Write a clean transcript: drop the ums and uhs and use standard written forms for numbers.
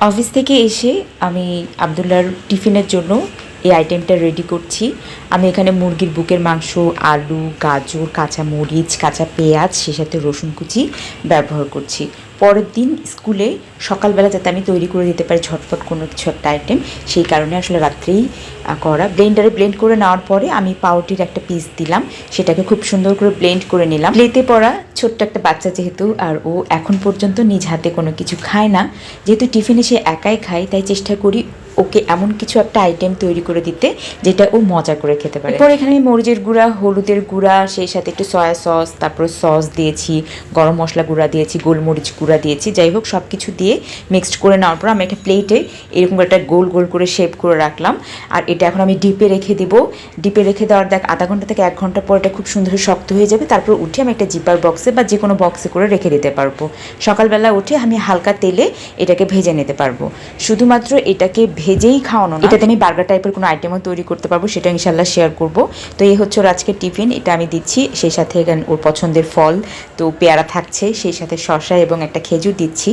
Office থেকে এসে আমি আবদুল্লাহর টিফিনের জন্য এই আইটেমটা রেডি করছি। আমি এখানে মুরগির বুকের মাংস, আলু, গাজর, কাঁচা মরিচ, কাঁচা পেঁয়াজ, সে সাথে রসুন কুচি ব্যবহার করছি। পরের দিন স্কুলে সকালবেলা যাতে আমি তৈরি করে দিতে পারি ঝটপট কোনো কিছু একটা আইটেম, সেই কারণে আসলে রাত্রেই করা। ব্লেন্ডারে ব্লেন্ড করে নেওয়ার পরে আমি পাউরুটির একটা পিস দিলাম, সেটাকে খুব সুন্দর করে ব্লেন্ড করে নিলাম। প্লেতে পড়া ছোট্ট একটা বাচ্চা যেহেতু, আর ও এখন পর্যন্ত নিজ হাতে কোনো কিছু খায় না, যেহেতু টিফিনে সে একাই খায়, তাই চেষ্টা করি ওকে এমন কিছু একটা আইটেম তৈরি করে দিতে যেটা ও মজা করে খেতে পারে। এরপর এখানে আমি মরিচের গুঁড়া, হলুদের গুঁড়া, সেই সাথে একটু সয়া সস, তারপর সস দিয়েছি, গরম মশলা গুঁড়া দিয়েছি, গোলমরিচ গুঁড়া দিয়েছি। যাই হোক, সব কিছু দিয়ে মিক্সড করে নেওয়ার পর আমি একটা প্লেটে এরকম একটা গোল গোল করে শেপ করে রাখলাম। আর এটা এখন আমি ডিপে রেখে দিব। ডিপে রেখে দেওয়ার আধা ঘন্টা থেকে 1 ঘন্টা পর এটা খুব সুন্দর শক্ত হয়ে যাবে। তারপর উঠে আমি একটা জিপার বক্সে বা যে কোনো বক্সে করে রেখে দিতে পারবো। সকালবেলা উঠে আমি হালকা তেলে এটাকে ভেজে নিতে পারবো। শুধুমাত্র এটাকে ভেজেই খাওয়ানো না, এটাতে আমি বার্গার টাইপের কোনো আইটেমও তৈরি করতে পারবো, সেটা ইনশাল্লাহ শেয়ার করব। তো এই হচ্ছে ওর আজকের টিফিন, এটা আমি দিচ্ছি। সেই সাথে ওর পছন্দের ফল তো পেয়ারা থাকছে, সেই সাথে শসা এবং একটা খেজুর দিচ্ছি।